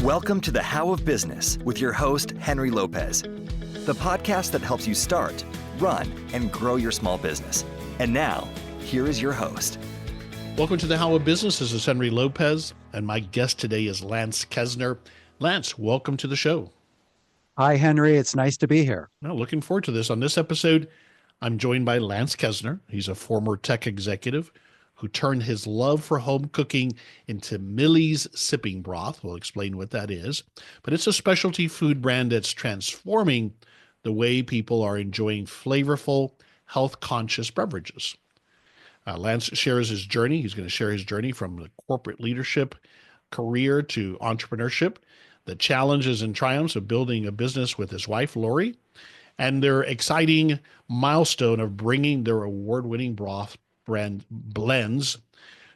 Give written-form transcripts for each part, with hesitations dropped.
Welcome to the How of Business with your host, Henry Lopez, the podcast that helps you start, run, and grow your small business. And now, here is your host. Welcome to the How of Business. This is Henry Lopez, and my guest today is LLance Kesner. Lance, welcome to the show. Hi, Henry. It's nice to be here. Well, looking forward to this. On this episode, I'm joined by LLance Kesner. He's a former tech executive who turned his love for home cooking into Millie's Sipping Broth. We'll explain what that is. But it's a specialty food brand that's transforming the way people are enjoying flavorful, health-conscious beverages. Lance shares his journey. He's going to share his journey from the corporate leadership career to entrepreneurship, the challenges and triumphs of building a business with his wife, Lori, and their exciting milestone of bringing their award-winning broth brand blends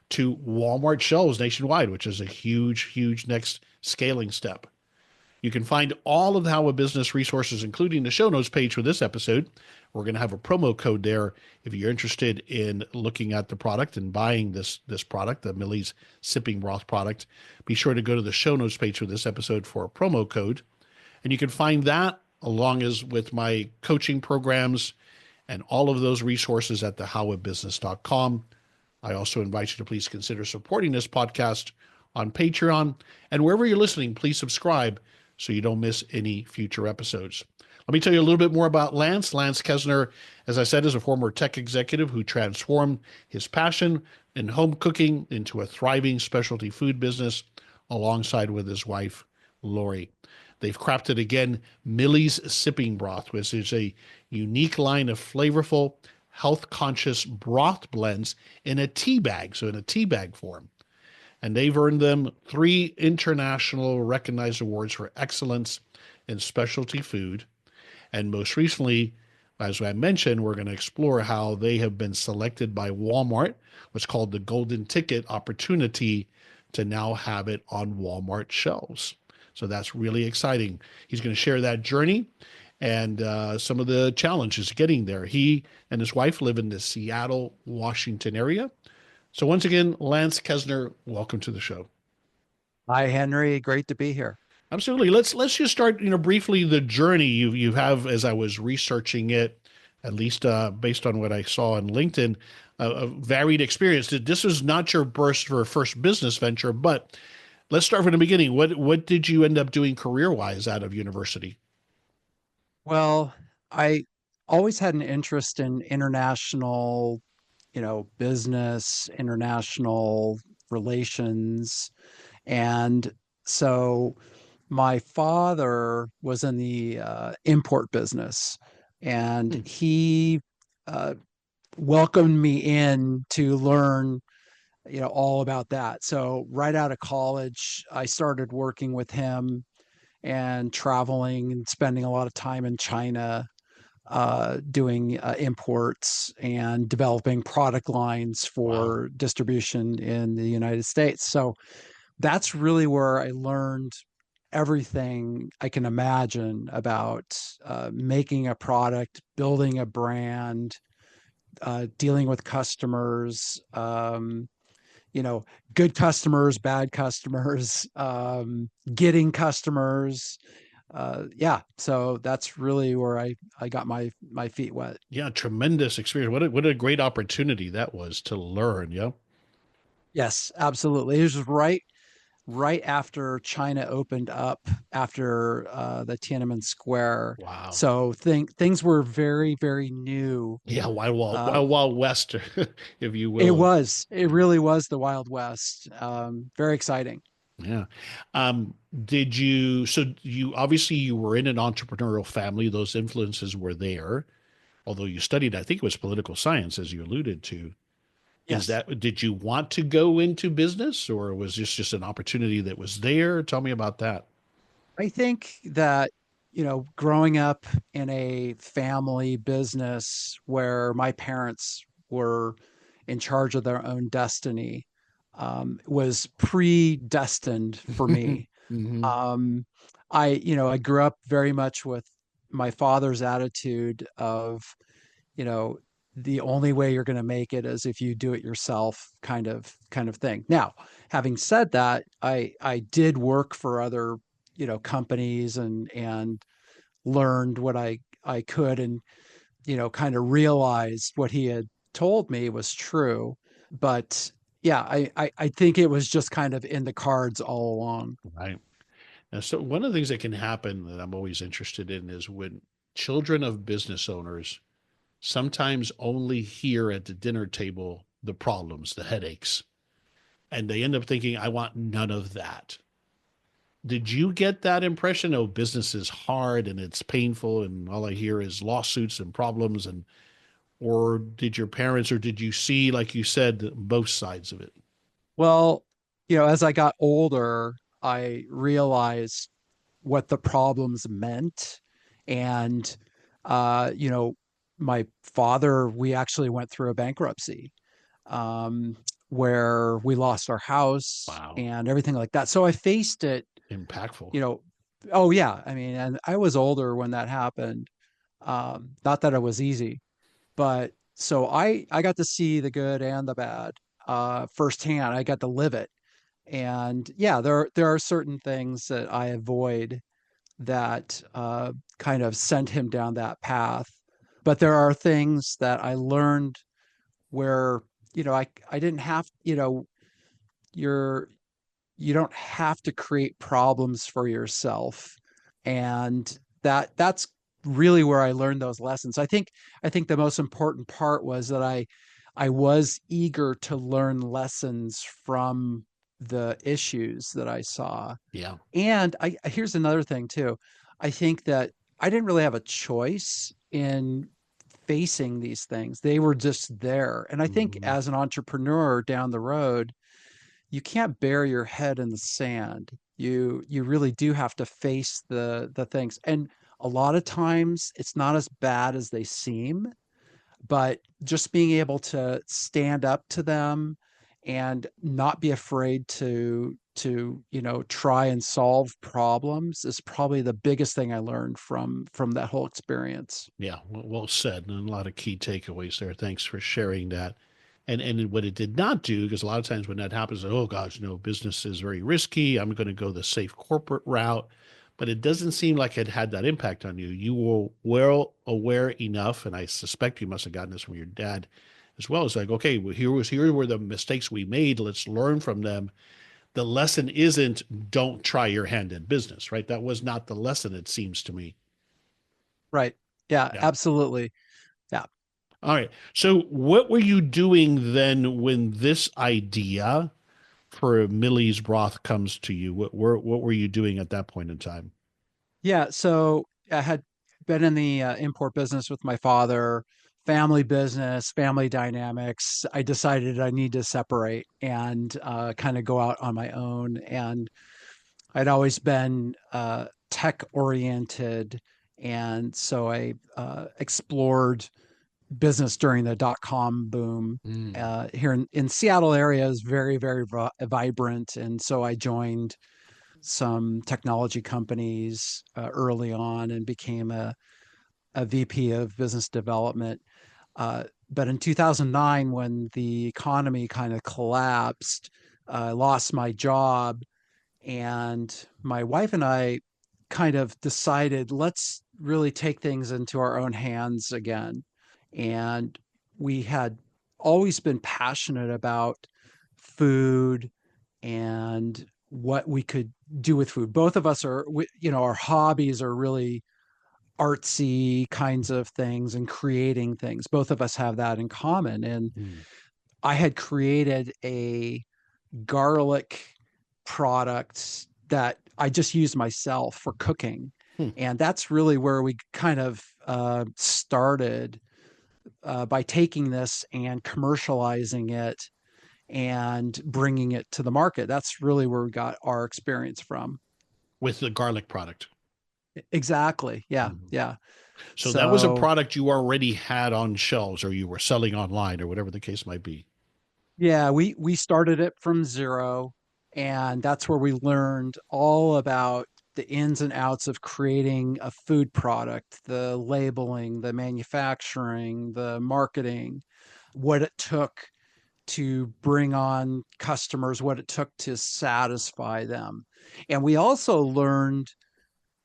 to Walmart shelves nationwide, which is a huge next scaling step. You can find all of the How a Business resources, including the show notes page for this episode. We're going to have a promo code there if you're interested in looking at the product and buying this product, the Millie's Sipping Broth product. Be sure to go to the show notes page for this episode for a promo code. And you can find that along as with my coaching programs and all of those resources at thehowofbusiness.com. I also invite you to please consider supporting this podcast on Patreon. And wherever you're listening, please subscribe so you don't miss any future episodes. Let me tell you a little bit more about Lance. LLance Kezner, as I said, is a former tech executive who transformed his passion in home cooking into a thriving specialty food business alongside with his wife, Lori. They've crafted, again, Millie's Sipping Broth, which is a unique line of flavorful, health-conscious broth blends in a tea bag, so in a tea bag form. And they've earned them 3 international recognized awards for excellence in specialty food. And most recently, as I mentioned, we're going to explore how they have been selected by Walmart, what's called the Golden Ticket opportunity to now have it on Walmart shelves. So that's really exciting. He's going to share that journey and some of the challenges getting there. He and his wife live in the Seattle, Washington area. So once again, LLance Kezner, welcome to the show. Hi, Henry. Great to be here. Absolutely. Let's just start, briefly the journey you have, as I was researching it, at least based on what I saw on LinkedIn, a varied experience. This was not your first business venture, but let's start from the beginning. What did you end up doing career-wise out of university? Well, I always had an interest in international, business, international relations. And so my father was in the import business, and he welcomed me in to learn all about that. So right out of college, I started working with him and traveling and spending a lot of time in China, doing imports and developing product lines for distribution in the United States. So that's really where I learned everything I can imagine about making a product, building a brand, dealing with customers, good customers, bad customers, getting customers. So that's really where I got my feet wet. Yeah, tremendous experience. What a great opportunity that was to learn. Yeah. Yes, absolutely. It was right after China opened up after the Tiananmen Square. Wow. So things were very, very new. Yeah, Wild West, if you will. It really was the Wild West. Very exciting. Yeah. You obviously you were in an entrepreneurial family. Those influences were there, although you studied, I think it was political science, as you alluded to. Yes. Did you want to go into business, or was this just an opportunity that was there? Tell me about that. I think that, growing up in a family business where my parents were in charge of their own destiny, was predestined for me. Mm-hmm. I grew up very much with my father's attitude of, the only way you're going to make it is if you do it yourself, kind of thing. Now, having said that, I did work for other, companies, and learned what I could, and kind of realized what he had told me was true. But yeah, I think it was just kind of in the cards all along. Right. And so one of the things that can happen that I'm always interested in is when children of business owners sometimes only hear at the dinner table the problems, the headaches, and they end up thinking, I want none of that. Did you get that impression? Oh, business is hard and it's painful, and all I hear is lawsuits and problems, and or did your parents, or did you see, like you said, both sides of it? Well, as I got older, I realized what the problems meant. And, uh, you know, my father, we actually went through a bankruptcy, um, where we lost our house Wow, and everything like that. So I faced it, impactful. you know, oh, yeah. I mean, and I was older when that happened. Not that it was easy, but so I got to see the good and the bad firsthand. I got to live it. And yeah, there are certain things that I avoid that kind of sent him down that path. But there are things that I learned where, I didn't have, you're, you don't have to create problems for yourself. And that's really where I learned those lessons. I think the most important part was that I was eager to learn lessons from the issues that I saw. Yeah. And here's another thing too. I think that I didn't really have a choice in facing these things. They were just there. And I think Mhm. as an entrepreneur down the road, you can't bury your head in the sand. You really do have to face the things. And a lot of times it's not as bad as they seem, but just being able to stand up to them and not be afraid to try and solve problems is probably the biggest thing I learned from that whole experience. Yeah, well said, and a lot of key takeaways there. Thanks for sharing that. And what it did not do, because a lot of times when that happens, oh gosh, no, business is very risky. I'm going to go the safe corporate route. But it doesn't seem like it had that impact on you. You were well aware enough, and I suspect you must have gotten this from your dad as well. It's like, okay, well, here were the mistakes we made. Let's learn from them. The lesson isn't don't try your hand in business, right? That was not the lesson, it seems to me. Right. Yeah, Yeah. absolutely. Yeah. All right. So, what were you doing then when this idea for Millie's broth comes to you? What were you doing at that point in time? Yeah, so I had been in the import business with my father, family business, family dynamics. I decided I need to separate and kind of go out on my own. And I'd always been tech oriented. And so I explored business during the dot-com boom. Mm. Here in Seattle area is very, very vibrant. And so I joined some technology companies early on and became a VP of business development. But in 2009, when the economy kind of collapsed, I lost my job, and my wife and I kind of decided let's really take things into our own hands again. And we had always been passionate about food and what we could do with food. Both of us are, our hobbies are really artsy kinds of things and creating things. Both of us have that in common. And Mm. I had created a garlic product that I just use myself for cooking. Hmm. And that's really where we kind of started by taking this and commercializing it and bringing it to the market. That's really where we got our experience from. With the garlic product. Exactly. Yeah. Mhm. Yeah. So that was a So, product you already had on shelves, or you were selling online, or whatever the case might be. yeah, we started it from zero, and that's where we learned all about the ins and outs of creating a food product, the labeling, the manufacturing, the marketing, what it took to bring on customers, what it took to satisfy them. And we also learned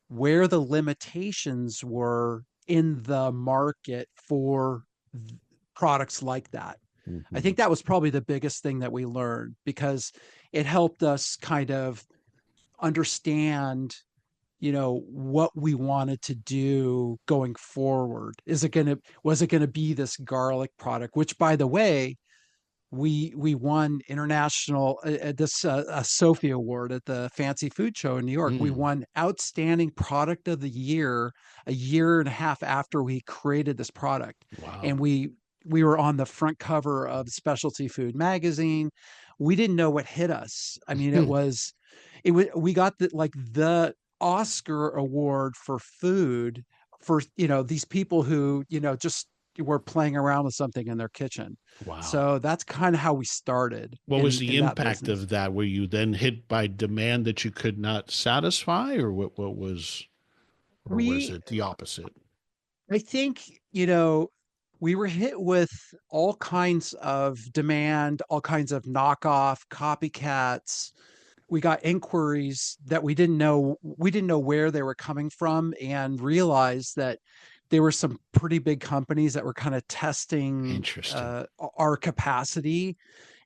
where the limitations were in the market for products like that. I Mhm. think that was probably the biggest thing that we learned, because it helped us kind of understand, what we wanted to do going forward. Was it going to be this garlic product, which, by the way, we won international this a Sophie Award at the Fancy Food Show in New York. We Mm. won Outstanding Product of the Year a year and a half after we created this product, Wow. and we were on the front cover of Specialty Food magazine. We didn't know what hit us. I mean, it was we got the Oscar award for food for these people who just were playing around with something in their kitchen. Wow. So that's kind of how we started What was the in that impact business. of that? Were you then hit by demand that you could not satisfy, or what was, or was We it the opposite? I think, we were hit with all kinds of demand, all kinds of knockoff copycats. We got inquiries that we didn't know where they were coming from, and realized that there were some pretty big companies that were kind of testing Interesting. our capacity,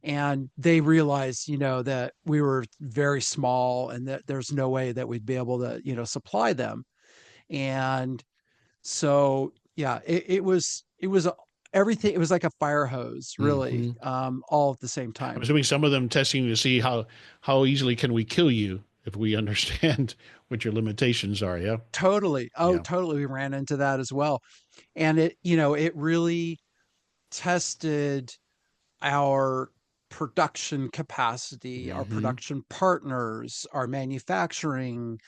and they realized that we were very small and that there's no way that we'd be able to supply them. And so yeah, it was everything. It was like a fire hose, really, Hmm. all at the same I'm time. assuming some of them testing to see how easily can we kill you if we understand what your limitations are. Yeah. Totally. Oh, Yeah. totally. We ran into that as well. And it really tested our production capacity, our Hmm. production partners, our manufacturing,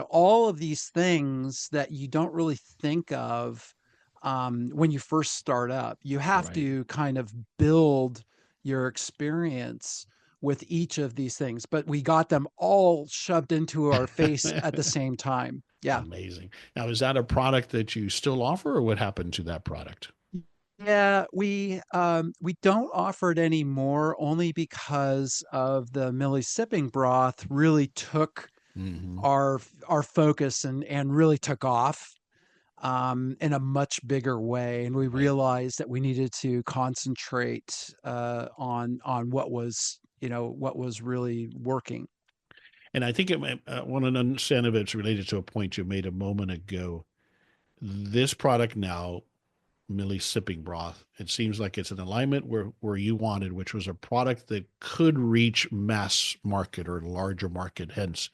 all of these things that you don't really think of when you first start up. You have Right. to kind of build your experience with each of these things, but we got them all shoved into our face at the same time. Yeah. Amazing. Now, is that a product that you still offer, or what happened to that product? Yeah, we don't offer it anymore, only because of the Millie sipping broth really took Hmm. our focus and really took off in a much bigger way, and we Right. realized that we needed to concentrate on what was really working. And I think I want to understand if it's related to a point you made a moment ago. This product now, Millie Sipping Broth, it seems like it's an alignment where you wanted, which was a product that could reach mass market or larger market, hence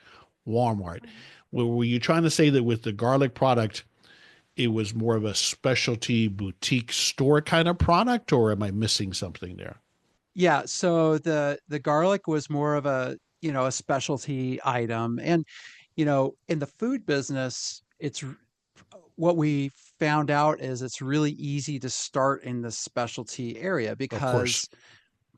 Walmart. Were you trying to say that with the garlic product, it was more of a specialty boutique store kind of product, or am I missing something there? Yeah, so the garlic was more of a specialty item. And in the food business, what we found out is it's really easy to start in the specialty area, Of course. because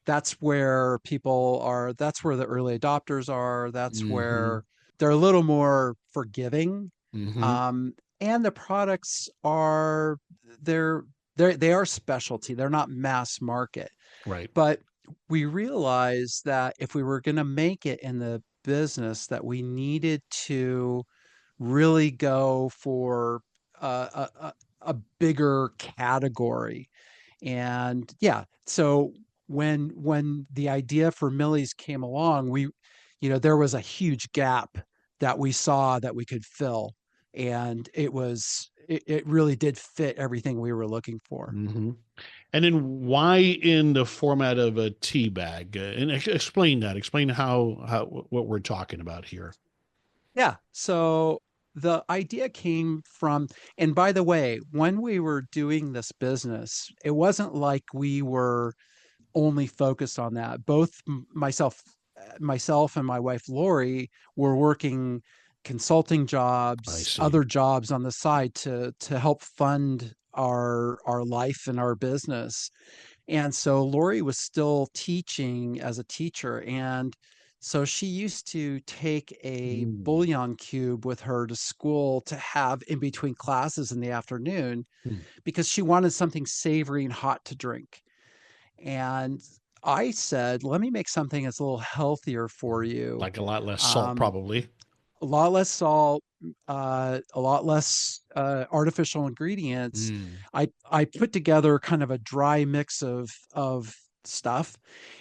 that's where the early adopters are. That's Hmm. where they're a little more forgiving. Hmm. And the products are they're they are specialty. They're not mass market. Right. But we realized that if we were going to make it in the business, that we needed to really go for a bigger category. And yeah, so when the idea for Millie's came along, there was a huge gap that we saw that we could fill, and it really did fit everything we were looking for. Hmm. And then why in the format of a tea bag? And explain that. Explain how what we're talking about here. Yeah. So the idea came from, and by the way, when we were doing this business, it wasn't like we were only focused on that. Both myself and my wife Lori were working consulting I jobs, see. other jobs on the side to help fund our life and our business. And so Lori was still teaching as a teacher, and So she used to take a Mm. bouillon cube with her to school to have in between classes in the afternoon Mm. because she wanted something savory and hot to drink. And I said, let me make something that's a little healthier for you. Like a lot less salt, Um, probably. a lot less salt, a lot less artificial ingredients. Mm. I put together kind of a dry mix of stuff,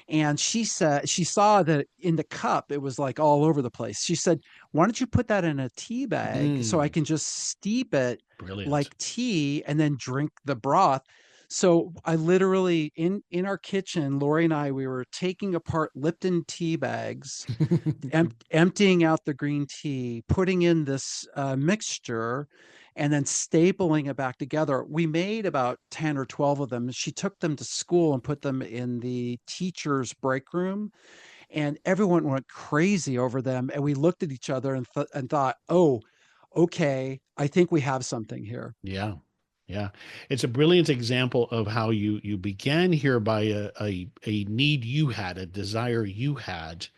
and she said she saw that in the cup it was like all over the place. She said, "Why don't you put that in a tea bag so I Mm. can just steep it Brilliant. like tea and then drink the broth?" So I literally in our kitchen, Lori and I, we were taking apart Lipton tea bags, emptying out the green tea, putting in this mixture, and then stapling it back together. We made about 10 or 12 of them. She took them to school and put them in the teacher's break room, and everyone went crazy over them. And we looked at each other and thought, oh, okay, I think we have something here. Yeah. Yeah. It's a brilliant example of how you began here by a need you had, a desire you had,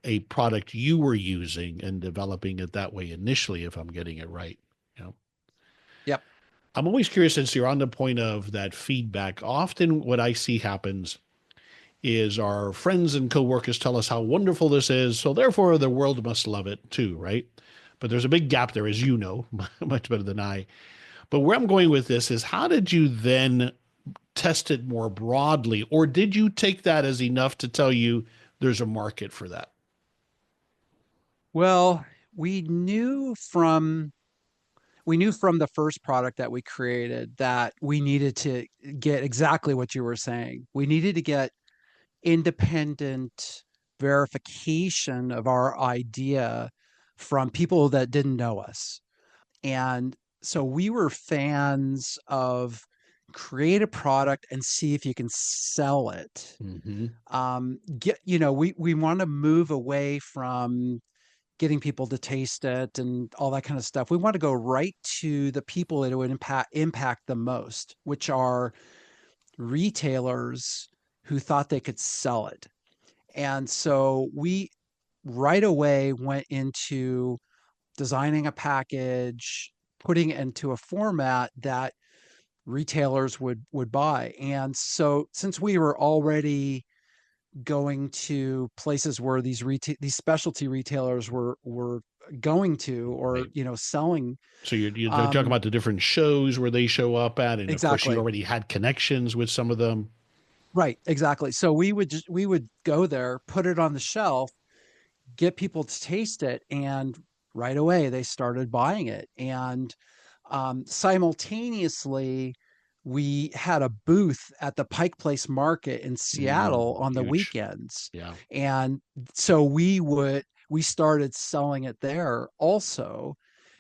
a product you were using and developing it that way initially, if I'm getting it right. You know, Yep. I'm always curious since you're on the point of that feedback. Often what I see happens is our friends and coworkers tell us how wonderful this is, so therefore the world must love it too, right? But there's a big gap there, as you know, much better than I. But where I'm going with this is how did you then test it more broadly, or did you take that as enough to tell you there's a market for that? Well, we knew from we knew from the first product that we created that we needed to get exactly what you were saying. We needed to get independent verification of our idea from people that didn't know us. And so we were fans of create a product and see if you can sell it. Mm-hmm. We want to move away from getting people to taste it and all that kind of stuff. We want to go right to the people that it would impact the most, which are retailers who thought they could sell it. And so we right away went into designing a package, putting it into a format that retailers would buy. And so since we were already going to places where these specialty retailers were going to, or Right. selling, So they're talking um about the different shows where they show up at, and of course you exactly. already had connections with some of them. Right, exactly. So we would go there, put it on the shelf, get people to taste it, and right away they started buying it. And simultaneously, we had a booth at the Pike Place Market in Seattle on the Huge. weekends, Yeah. and so we started selling it there also.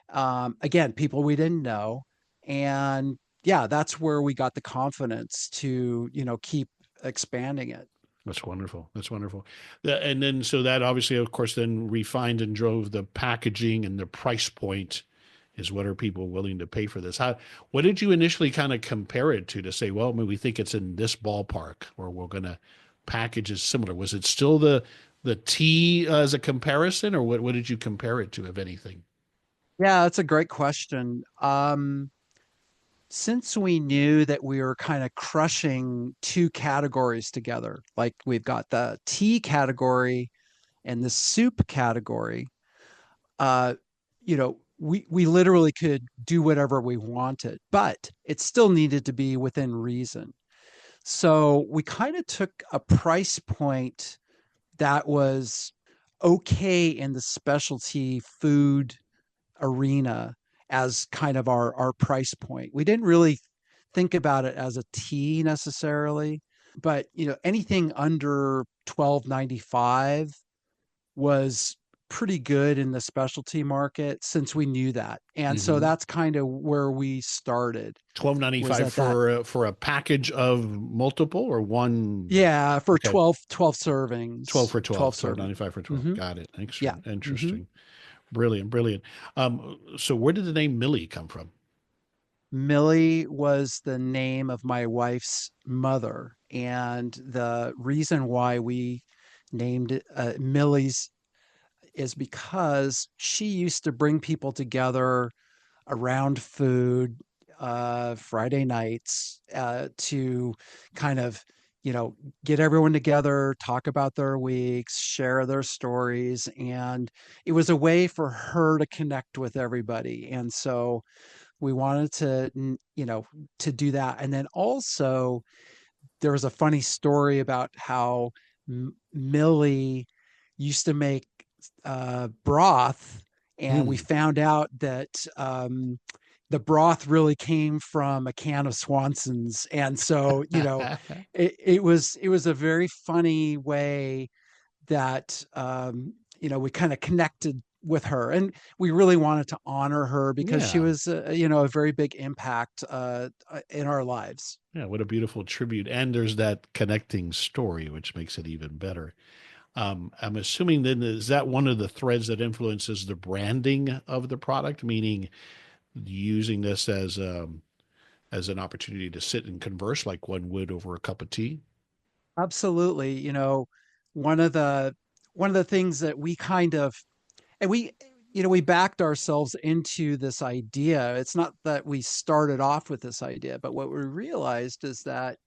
Again, people we didn't know, and yeah, that's where we got the confidence to keep expanding it. That's wonderful. That's wonderful. And then, so that obviously, of course, then refined and drove the packaging and the price point is what are people willing to pay for this? What did you initially kind of compare it to say, well, I mean, we think it's in this ballpark or we're going to package is similar? Was it still the tea as a comparison, or what did you compare it to, if anything? Yeah, that's a great question. Since we knew that we were kind of crushing two categories together, like we've got the tea category and the soup category, we literally could do whatever we wanted, but it still needed to be within reason. So we kind of took a price point that was okay in the specialty food arena as kind of our price point. We didn't really think about it as a tea necessarily, but anything under 12.95 was pretty good in the specialty market since we knew that. And so Mm-hmm. that's kind of where we started, was 12.95 at that. for a package of multiple or one? Yeah, for Okay. 12 12 servings, for 12 12, serving. 12.95 for 12. Hmm. Got it. Yeah. Excellent. Hmm. Interesting. Brilliant. Brilliant. So where did the name Millie come from? Millie was the name of my wife's mother. And the reason why we named Millie's is because she used to bring people together around food Friday nights to kind of, you know, get everyone together, talk about their weeks, share their stories. And it was a way for her to connect with everybody. And so we wanted to, you know, to do that. And then also, there was a funny story about how Millie used to make broth, and we Hmm. found out that the broth really came from a can of Swanson's, and so you know, it was a very funny way that you know, we kind of connected with her, and we really wanted to honor her because she Yeah. was you know, a very big impact in our lives. Yeah. What a beautiful tribute. And there's that connecting story, which makes it even better. I'm assuming then, is that one of the threads that influences the branding of the product, meaning using this as an opportunity to sit and converse like one would over a cup of tea? Absolutely. You know, one of the one of the things that we kind of, and we, you know, we backed ourselves into this idea. It's not that we started off with this idea, but what we realized is that,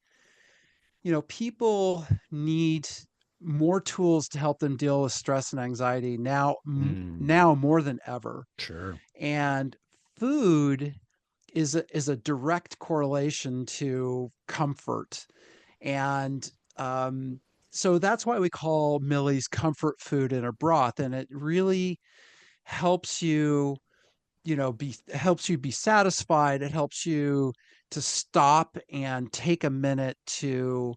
you know, people need more tools to help them deal with stress and anxiety now, Mm, now more than ever. sure. And food is a direct correlation to comfort. And so that's why we call Millie's comfort food in a broth. And it really helps you, you know, helps you be satisfied. It helps you to stop and take a minute to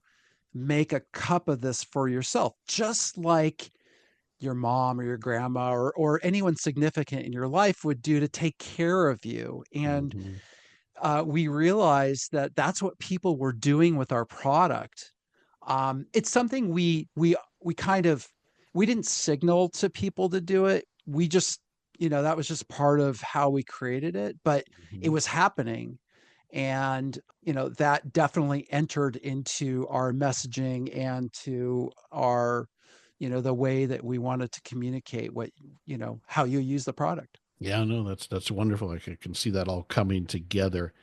make a cup of this for yourself, just like your mom or your grandma or anyone significant in your life would do to take care of you. And Hmm. we realized that that's what people were doing with our product. It's something we kind of, we didn't signal to people to do it. We just, you know, that was just part of how we created it, but it Hmm. was happening. And, you know, that definitely entered into our messaging and to our, you know, the way that we wanted to communicate what, you know, how you use the product. Yeah, no, that's wonderful. I can see that all coming together.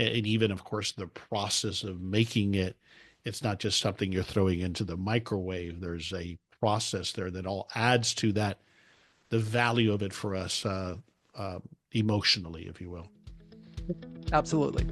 And even, of course, the process of making it, it's not just something you're throwing into the microwave. There's a process there that all adds to that, the value of it for us emotionally, if you will. Absolutely.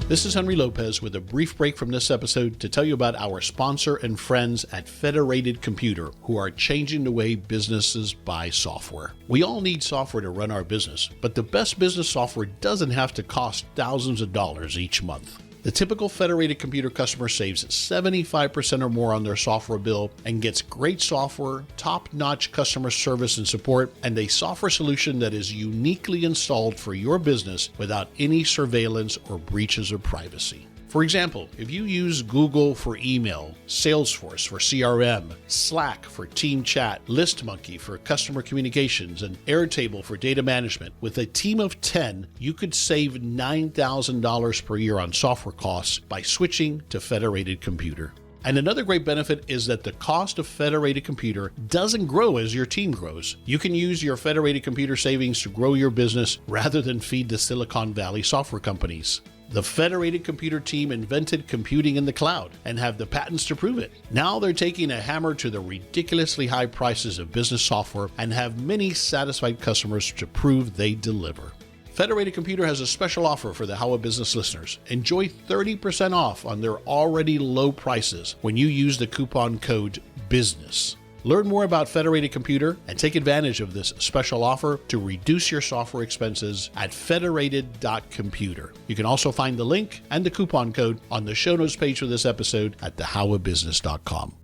This is Henry Lopez with a brief break from this episode to tell you about our sponsor and friends at Federated Computer, who are changing the way businesses buy software. We all need software to run our business, but the best business software doesn't have to cost thousands of dollars each month. The typical Federated Computer customer saves 75% or more on their software bill and gets great software, top-notch customer service and support, and a software solution that is uniquely installed for your business without any surveillance or breaches of privacy. For example, if you use Google for email, Salesforce for CRM, Slack for team chat, ListMonkey for customer communications, and Airtable for data management, with a team of 10, you could save $9,000 per year on software costs by switching to Federated Computer. And another great benefit is that the cost of Federated Computer doesn't grow as your team grows. You can use your Federated Computer savings to grow your business rather than feed the Silicon Valley software companies. The Federated Computer team invented computing in the cloud and have the patents to prove it. Now they're taking a hammer to the ridiculously high prices of business software and have many satisfied customers to prove they deliver. Federated Computer has a special offer for the How a Business listeners. Enjoy 30% off on their already low prices when you use the coupon code BUSINESS. Learn more about Federated Computer and take advantage of this special offer to reduce your software expenses at federated.computer. You can also find the link and the coupon code on the show notes page for this episode at thehowabusiness.com.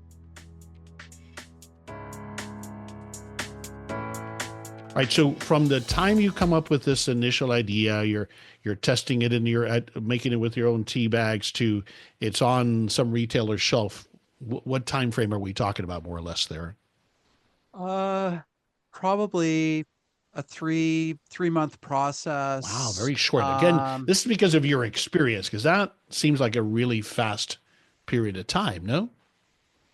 All right, so from the time you come up with this initial idea, you're testing it and you're making it with your own tea bags to it's on some retailer's shelf. What time frame are we talking about, more or less, there? Uh, Probably a three month Wow, process. very short. Again, this is because of your experience, because that seems like a really fast period of time, no?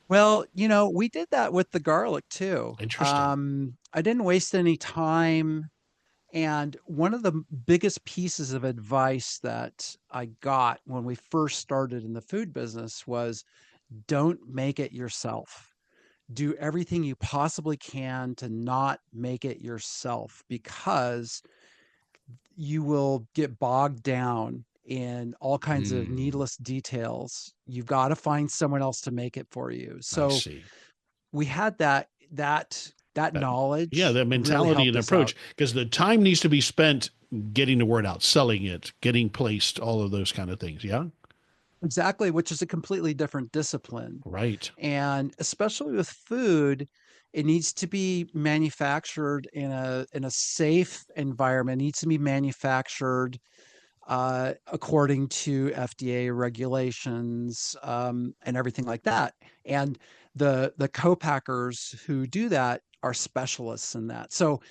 Well, we did that with the garlic too. Interesting. I didn't waste any time. And one of the biggest pieces of advice that I got when we first started in the food business was don't make it yourself. Do everything you possibly can to not make it yourself because you will get bogged down in all kinds of Mm, needless details. You've got to find someone else to make it for you. I So see. we had that That, yeah, knowledge that really mentality helped and us out. approach, because the time needs to be spent getting the word out, selling it, getting placed, all of those kind of things. Yeah. Exactly, which is a completely different discipline. Right. And especially with food, it needs to be manufactured in a safe environment. It needs to be manufactured according to FDA regulations and everything like that. And the co-packers who do that are specialists in that. So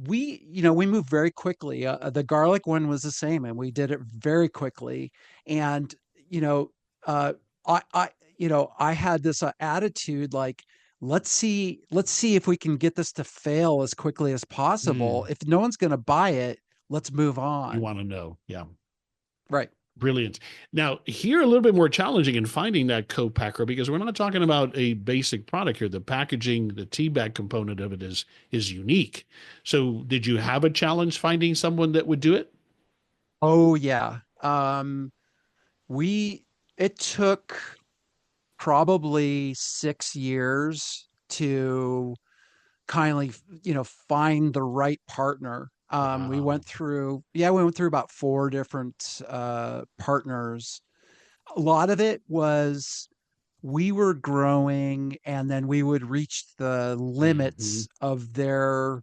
we moved very quickly. The garlic one was the same, and we did it very quickly. And you know, uh, I had this attitude like, let's see if we can get this to fail as quickly as possible. Mm, If no one's going to buy it, let's move you on. want to know. Yeah. Right. Brilliant. Now, here a little bit more challenging in finding that co-packer because we're not talking about a basic product here. The packaging, the tea bag component of it is unique. So, did you have a challenge finding someone that would do it? Oh yeah. We it took probably 6 years to kindly, find the right partner. Wow. We went through about four different partners. A lot of it was we were growing and then we would reach the Hmm. limits of their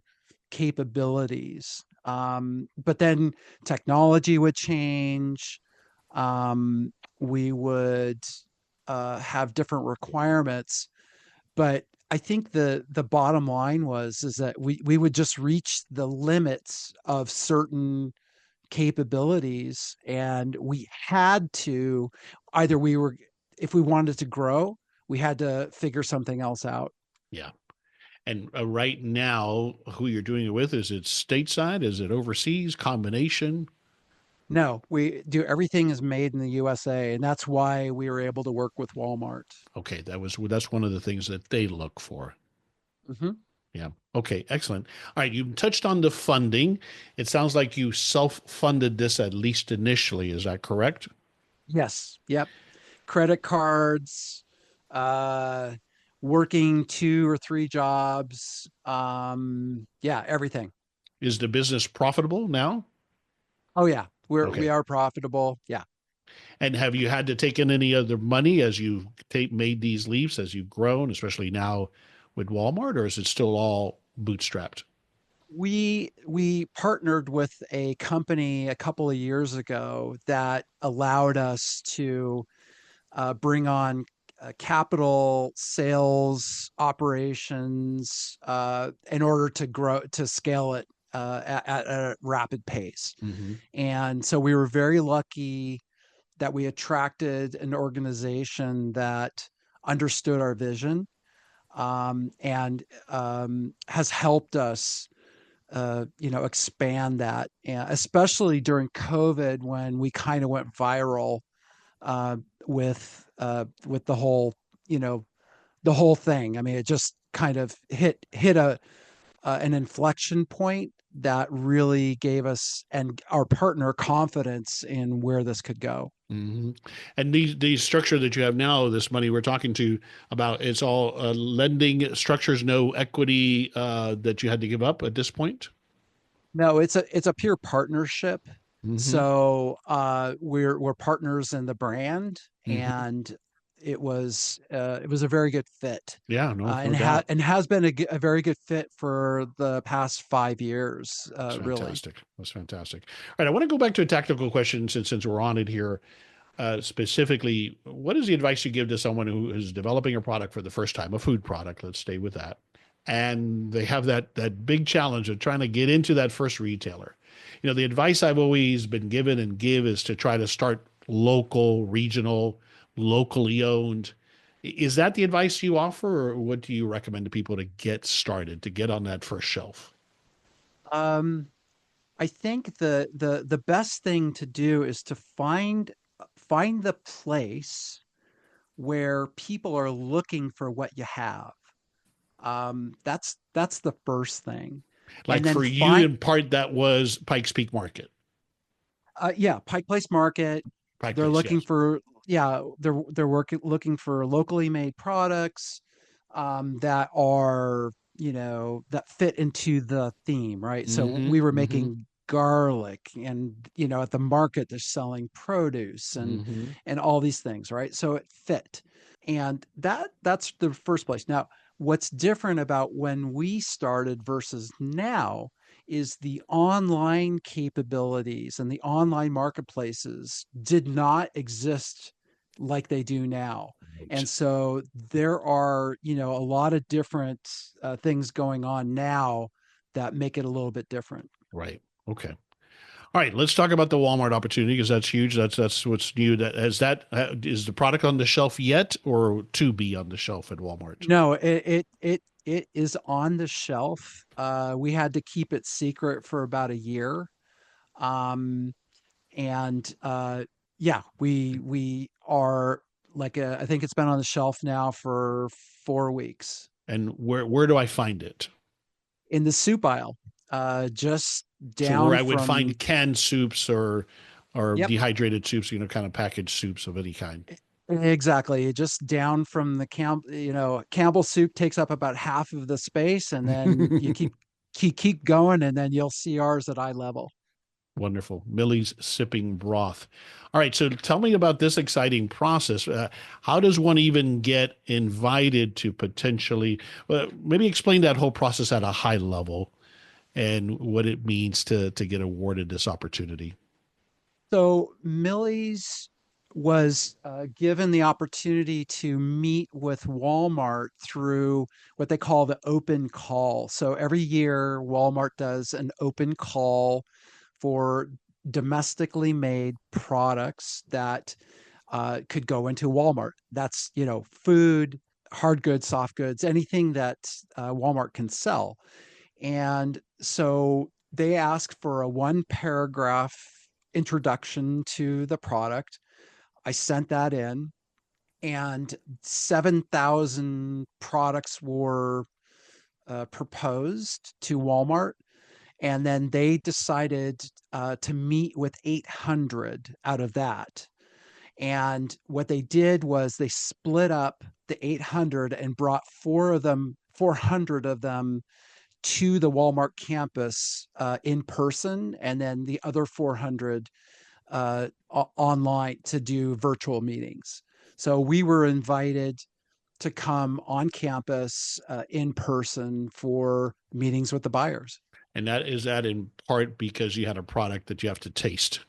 capabilities. But then technology would change. We would have different requirements, but I think the bottom line was is that we would just reach the limits of certain capabilities, and we had to either we were if we wanted to grow, we had to figure something else out. Yeah. And right now, who you're doing it with, is it stateside? Is it overseas? Combination? No, we do everything is made in the USA, and that's why we were able to work with Walmart. Okay, that's one of the things that they look for. Hmm. Yeah. Okay, excellent. All right, you touched on the funding. It sounds like you self-funded this at least initially. Is that correct? Yes. Yep. Credit cards, uh, working two or three jobs. Yeah, everything. Is the business profitable now? Oh yeah, we Okay. are profitable. Yeah. And have you had to take in any other money as you made these leaps, as you've grown, especially now with Walmart, or is it still all bootstrapped? We partnered with a company a couple of years ago that allowed us to bring on capital sales operations in order to grow to scale it at a rapid pace. Hmm. And so we were very lucky that we attracted an organization that understood our vision and has helped us expand that, and especially during COVID when we kind of went viral uh, with you know, the whole thing. I mean, it just kind of hit an inflection point that really gave us and our partner confidence in where this could go. Hmm. And the structure that you have now, this money we're talking to about, it's all lending structures, no equity that you had to give up at this point. No, it's a pure partnership. Hmm. So we're partners in the brand, Hmm. and it was a very good fit, Yeah, no, no and doubt. has been a very good fit for the past 5 years, That's really. fantastic. That's fantastic. All right, I want to go back to a tactical question since we're on it here. Specifically, what is the advice you give to someone who is developing a product for the first time, a food product? Let's stay with that, and they have that big challenge of trying to get into that first retailer. The advice I've always been given and give is to try to start local, regional, locally owned. Is that the advice you offer, or what do you recommend to people to get started, to get on that first shelf? Um, I think the best thing to do is to find the place where people are looking for what you have. That's the first thing. And Like then for you, find in part, that was Pikes Peak Market. yeah, Pike Place Market. Pike They're Place, looking yes. for yeah, they're working looking for locally made products that are, that fit into the theme, right? So Mm-hmm. we were Mm-hmm. making garlic and at the market they're selling produce Mm-hmm. and all these things, right? So it fit. And that's the first place. Now, what's different about when we started versus now is the online capabilities and the online marketplaces did not exist like they do now. And Right. so there are, a lot of different things going on now that make it a little bit different. Right. Okay. All right, let's talk about the Walmart opportunity because that's huge. That's what's new. That is the product on the shelf yet, or to be on the shelf at Walmart? No, it is on the shelf. We had to keep it secret for about a year. Um, and yeah, we are like I think it's been on the shelf now for 4 weeks And where do I find it? in the soup aisle, just So where down I would from find canned soups or yep, dehydrated soups, kind of packaged soups of any kind. exactly, just down from the Campbell soup takes up about half of the space, and then you keep going, and then you'll see ours at eye level. Wonderful. Millie's sipping broth. All right. So tell me about this exciting process. How does one even get invited to potentially, well, maybe explain that whole process at a high level and what it means to get awarded this opportunity. So Millie's was given the opportunity to meet with Walmart through what they call the open call. So every year, Walmart does an open call for domestically made products that could go into Walmart. That's, food, hard goods, soft goods, anything that Walmart can sell. And so they asked for a one paragraph introduction to the product. I sent that in, and 7,000 products were proposed to Walmart. And then they decided to meet with 800 out of that. And what they did was they split up the 800 and brought 400 of them to the Walmart campus in person, and then the other 400 online to do virtual meetings. So we were invited to come on campus in person for meetings with the buyers. And that is that in part because you had a product that you have to taste,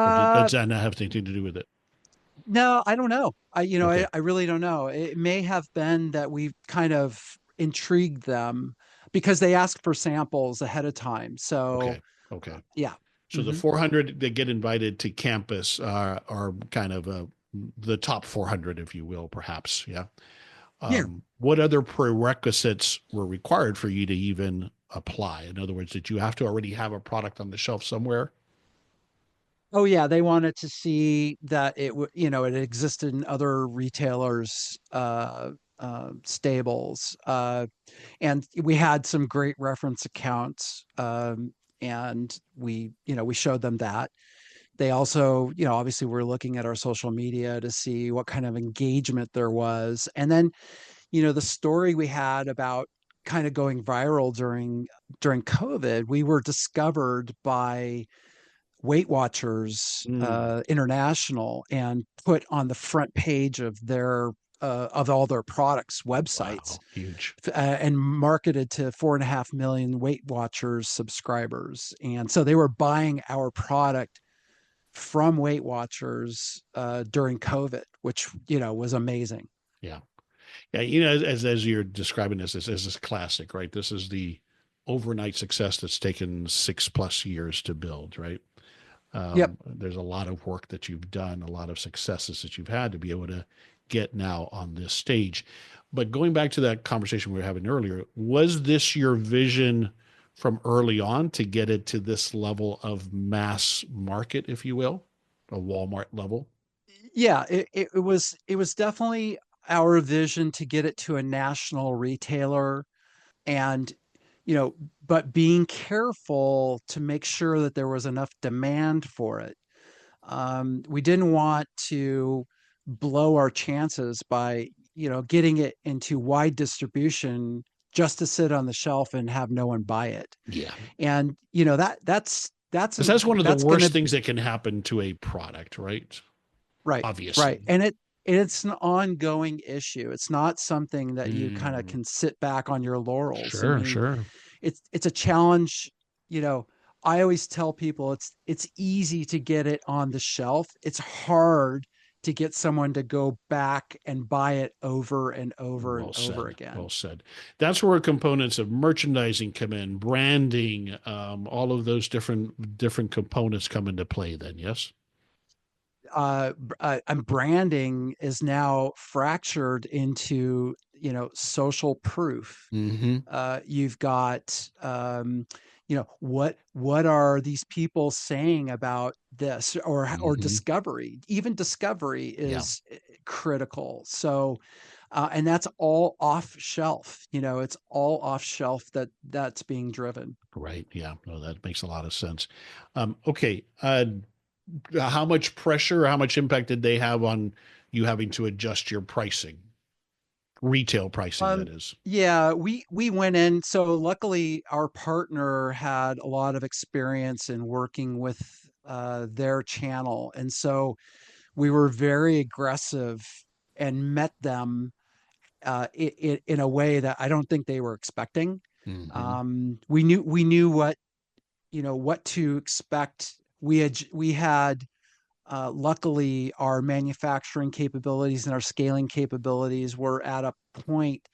or Uh, does that not have anything to do with it? no, I don't know. Okay. I really don't know. It may have been that we kind of intrigued them because they asked for samples ahead of time. So Okay. Okay. yeah. So the Hmm. 400 that get invited to campus are kind of the top 400, if you will, perhaps. Yeah. Yeah. What other prerequisites were required for you to even apply? In other words, did you have to already have a product on the shelf somewhere? Oh yeah, they wanted to see that it existed in other retailers' stables, and we had some great reference accounts, and we showed them that. They also, obviously, we're looking at our social media to see what kind of engagement there was, and then the story we had about kind of going viral during COVID, we were discovered by Weight Watchers Mm, International and put on the front page of all their products websites, wow, huge. and marketed to 4.5 million Weight Watchers subscribers. And so they were buying our product from Weight Watchers during COVID, which was amazing. Yeah. Yeah. As you're describing this is classic, right? This is the overnight success that's taken 6+ years to build, right? Yep. There's a lot of work that you've done, a lot of successes that you've had to be able to get now on this stage. But going back to that conversation we were having earlier, was this your vision from early on to get it to this level of mass market, if you will, a Walmart level? Yeah, it was definitely our vision to get it to a national retailer, and you know, but being careful to make sure that there was enough demand for it. We didn't want to blow our chances by, getting it into wide distribution just to sit on the shelf and have no one buy it. Yeah. And Because that's one of the that's going worst to things that can happen to a product, right? right, right. Obviously. And it's an ongoing issue. It's not something that you kind of Mm, can sit back on your laurels. I sure, mean, sure. it's a challenge, you know. I always tell people it's easy to get it on the shelf. It's hard to get someone to go back and buy it over and over and Well over said. Well again. said. That's where components of merchandising come in, branding, all of those different components come into play. Then, yes. And branding is now fractured into, social proof. Mm-hmm. You've got, what are these people saying about this, or Mm-hmm. discovery? Even discovery Yeah. is critical. So, and that's all off shelf. It's all off shelf that's being driven. Right. Yeah. No, that makes a lot of sense. Okay. How much pressure, how much impact did they have on you having to adjust your pricing, retail pricing, that Um, is? yeah, we went in. So luckily, our partner had a lot of experience in working with their channel, and so we were very aggressive and met them in a way that I don't think they were expecting. Mm-hmm. We knew what to expect. We had luckily our manufacturing capabilities and our scaling capabilities were at a point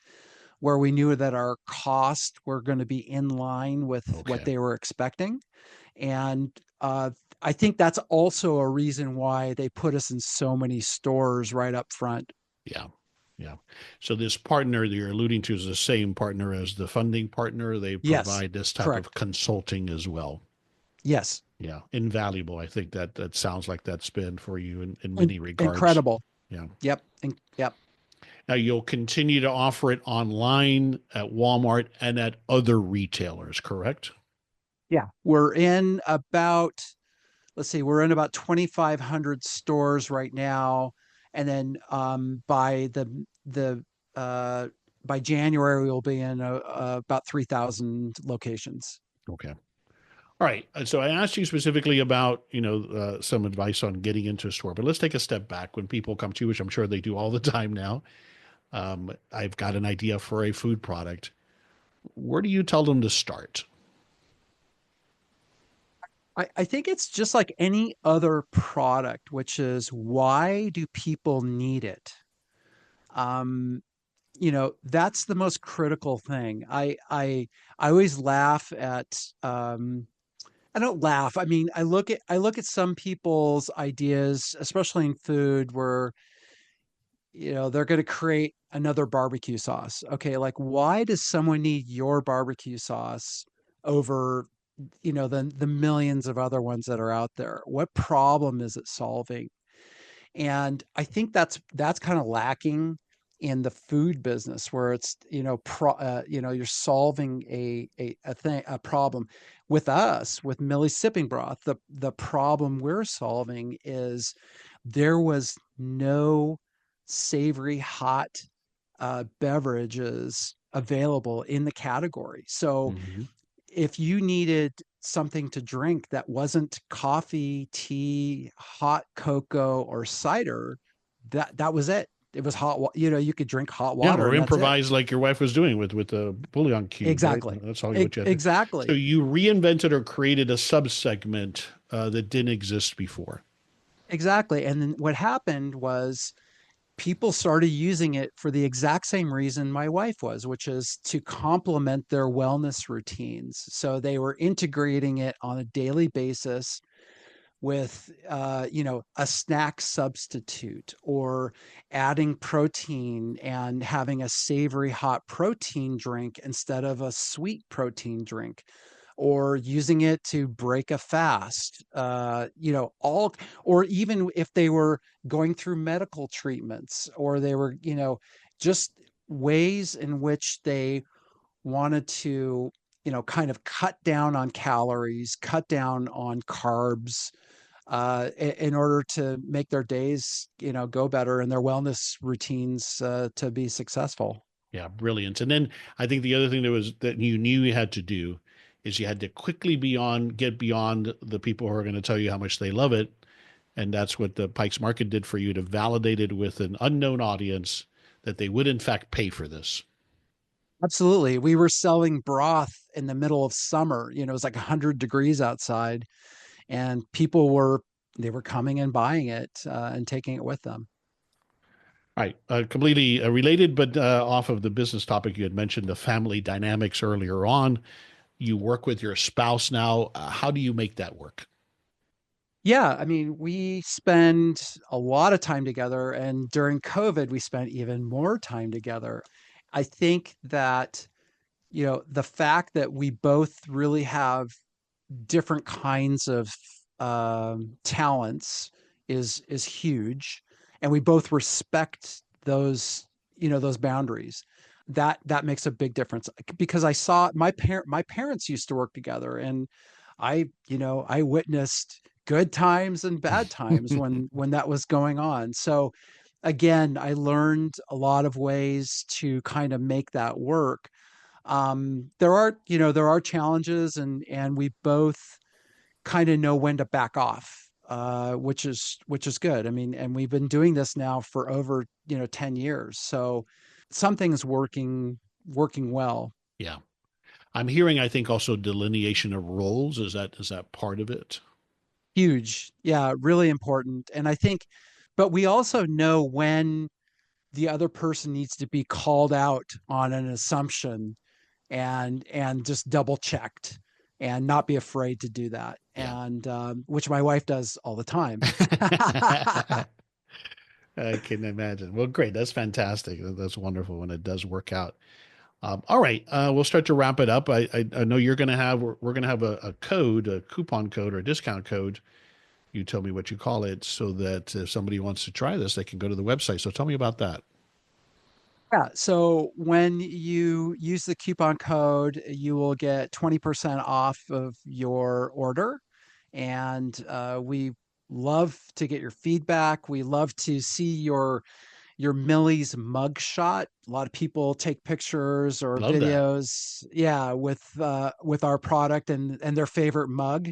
where we knew that our costs were going to be in line with what Okay. they were expecting. And I think that's also a reason why they put us in so many stores right up front. Yeah. Yeah. So this partner that you're alluding to is the same partner as the funding partner. They Yes, provide this type of correct. consulting as well. Yes. Yeah. Invaluable. I think that sounds like that's been for you in many regards. Incredible. Yeah. Yep. Yep. Now you'll continue to offer it online at Walmart and at other retailers, correct? Yeah. We're in about 2,500 stores right now. And then the uh, by January, we'll be in about 3,000 locations. Okay. All right. So I asked you specifically about, some advice on getting into a store, but let's take a step back. When people come to you, which I'm sure they do all the time now, I've got an idea for a food product. Where do you tell them to start? I think it's just like any other product, which is, why do people need it? Um, that's the most critical thing. I always laugh at I don't laugh. I mean, I look at some people's ideas, especially in food, where they're going to create another barbecue sauce. Okay, like, why does someone need your barbecue sauce over the millions of other ones that are out there? What problem is it solving? And I think that's kind of lacking in the food business, where it's you're solving a problem. With us, with Millie sipping broth, the problem we're solving is there was no savory hot beverages available in the category. So Mm-hmm. if you needed something to drink that wasn't coffee, tea, hot cocoa, or cider, that was it. It was you could drink hot Yeah, water or and that's it. improvise like your wife was doing with the bouillon cube, right? Exactly. That's all what you had to. So Exactly. you reinvented or created a subsegment that didn't exist before. Exactly. And then what happened was people started using it for the exact same reason my wife was, which is to complement their wellness routines. So they were integrating it on a daily basis with a snack substitute, or adding protein and having a savory hot protein drink instead of a sweet protein drink, or using it to break a fast, all, or even if they were going through medical treatments, or they were, just ways in which they wanted to, kind of cut down on calories, cut down on carbs, in order to make their days, go better, and their wellness routines to be successful. Yeah, brilliant. And then I think the other thing that you knew you had to do is you had to quickly get beyond the people who are going to tell you how much they love it. And that's what the Pikes Market did for you, to validate it with an unknown audience that they would in fact pay for this. Absolutely. We were selling broth in the middle of summer. It was like 100 degrees outside, and they were coming and buying it, and taking it with them. All right, completely related, but off of the business topic, you had mentioned the family dynamics earlier on. You work with your spouse now. How do you make that work? Yeah, I mean, we spend a lot of time together, and during COVID, we spent even more time together. I think that, the fact that we both really have different kinds of talents is huge, and we both respect those boundaries. That makes a big difference, because I saw my parents used to work together, and I witnessed good times and bad times when that was going on. So again, I learned a lot of ways to kind of make that work. There are challenges, and we both kind of know when to back off, which is good. I mean, and we've been doing this now for over 10 years, so something's working well. Yeah. I'm hearing, I think, also delineation of roles. Is that part of it? Huge, yeah, really important. And I think, but we also know when the other person needs to be called out on an assumption, and just double checked, and not be afraid to do that, Yeah. and which my wife does all the time. I can imagine. Well, great. That's fantastic. That's wonderful when it does work out. All right, we'll start to wrap it up. I know we're going to have a code, a coupon code or a discount code. You tell me what you call it, so that if somebody wants to try this, they can go to the website. So tell me about that. Yeah, so when you use the coupon code, you will get 20% off of your order. And we love to get your feedback. We love to see your Millie's mug shot. A lot of people take pictures or Love that. videos, yeah, with our product and their favorite mug.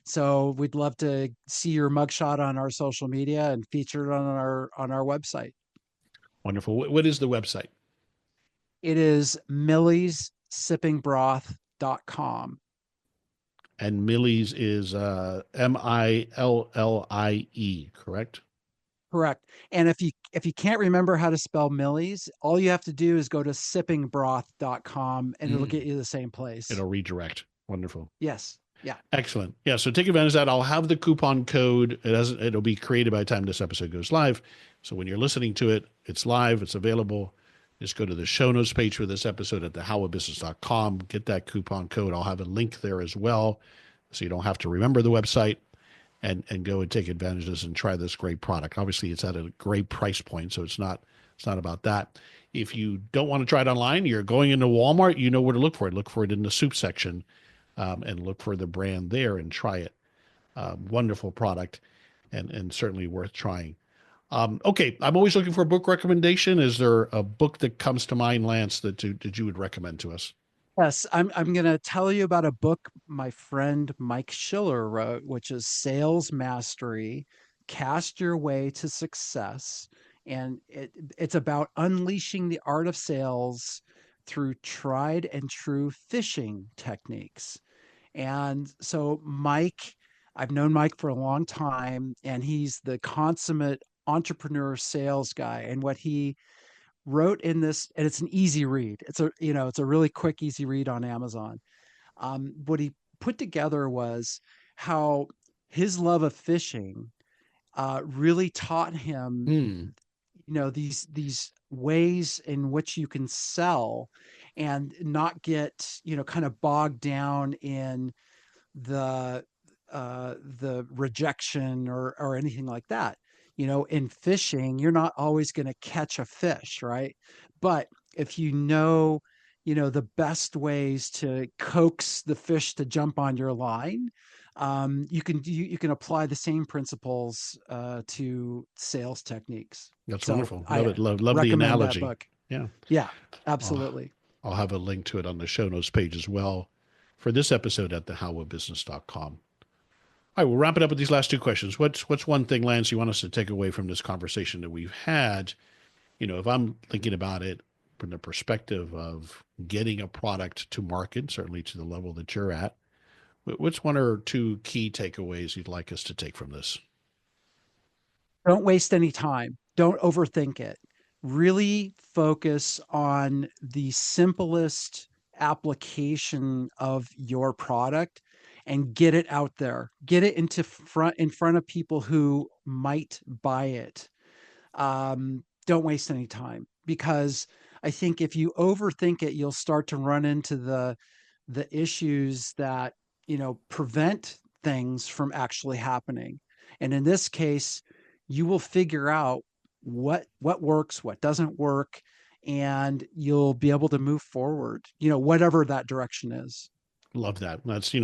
So we'd love to see your mug shot on our social media and featured on our website. Wonderful. What is the website? It is millie'ssippingbroth.com. And Millie's is Millie, correct? Correct. And if you can't remember how to spell Millie's, all you have to do is go to sippingbroth.com, and it'll Mm, get you the same place. it'll redirect. Wonderful. Yes. Yeah. Excellent. Yeah. So take advantage of that. I'll have the coupon code. It'll be created by the time this episode goes live. So when you're listening to it, it's live, it's available. Just go to the show notes page for this episode at thehowofbusiness.com. Get that coupon code. I'll have a link there as well, so you don't have to remember the website, and go and take advantage of this and try this great product. Obviously, it's at a great price point, so it's not about that. If you don't want to try it online, you're going into Walmart, you know where to look for it. Look for it in the soup section, and look for the brand there and try it. Wonderful product, and certainly worth trying. Okay, I'm always looking for a book recommendation. Is there a book that comes to mind, Lance, that you would recommend to us? Yes, I'm going to tell you about a book my friend Mike Schiller wrote, which is Sales Mastery: Cast Your Way to Success. And it's about unleashing the art of sales through tried and true fishing techniques. And so I've known Mike for a long time, and he's the consummate entrepreneur sales guy. And what he wrote in this, and it's an easy read. It's a really quick, easy read on Amazon. What he put together was how his love of fishing really taught him, Hmm. these ways in which you can sell and not get, kind of bogged down in the the rejection or anything like that. In fishing, you're not always going to catch a fish, right? But if the best ways to coax the fish to jump on your line, you can apply the same principles to sales techniques. That's So wonderful. Love I it. Love the recommend that analogy. book. Yeah. Yeah, I'll, absolutely. I'll have a link to it on the show notes page as well for this episode at thehowofbusiness.com. All right, we'll wrap it up with these last two questions. What's one thing, Lance, you want us to take away from this conversation that we've had? If I'm thinking about it from the perspective of getting a product to market, certainly to the level that you're at, what's one or two key takeaways you'd like us to take from this? Don't waste any time. Don't overthink it. Really focus on the simplest application of your product and get it out there. Get it in front of people who might buy it. Don't waste any time, because I think if you overthink it, you'll start to run into the issues that prevent things from actually happening. And in this case, you will figure out what works, what doesn't work, and you'll be able to move forward, whatever that direction is. Love that. That's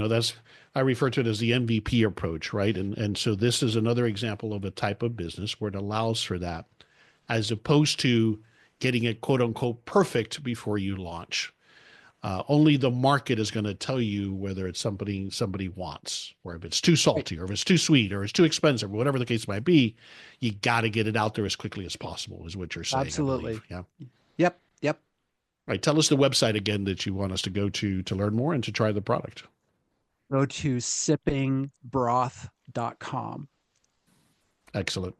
I refer to it as the MVP approach, right? And so this is another example of a type of business where it allows for that, as opposed to getting it quote unquote perfect before you launch. Only the market is going to tell you whether it's somebody wants, or if it's too Right. salty, or if it's too sweet, or it's too expensive, or whatever the case might be. You got to get it out there as quickly as possible, is what you're saying, I believe. Absolutely. Yeah. Yep. Yep. Right. Tell us the website again that you want us to go to learn more and to try the product. Go to sippingbroth.com. Excellent.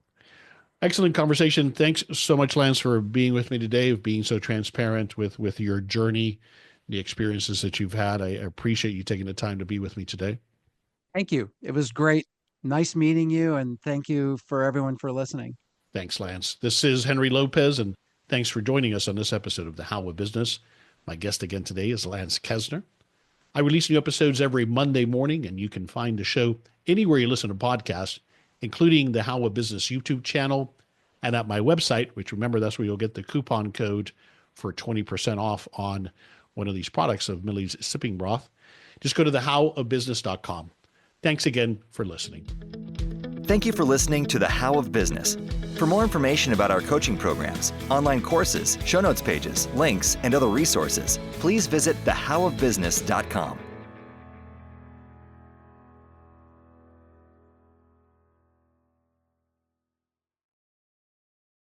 Excellent conversation. Thanks so much, Lance, for being with me today, of being so transparent with your journey, the experiences that you've had. I appreciate you taking the time to be with me today. Thank you. It was great. Nice meeting you. And thank you for everyone for listening. Thanks, Lance. This is Henry Lopez, and thanks for joining us on this episode of The How of Business. My guest again today is LLance Kesner. I release new episodes every Monday morning, and you can find the show anywhere you listen to podcasts, including the How of Business YouTube channel and at my website, which, remember, that's where you'll get the coupon code for 20% off on one of these products of Millie's Sipping Broth. Just go to thehowofbusiness.com. Thanks again for listening. Thank you for listening to The How of Business. For more information about our coaching programs, online courses, show notes pages, links, and other resources, please visit thehowofbusiness.com.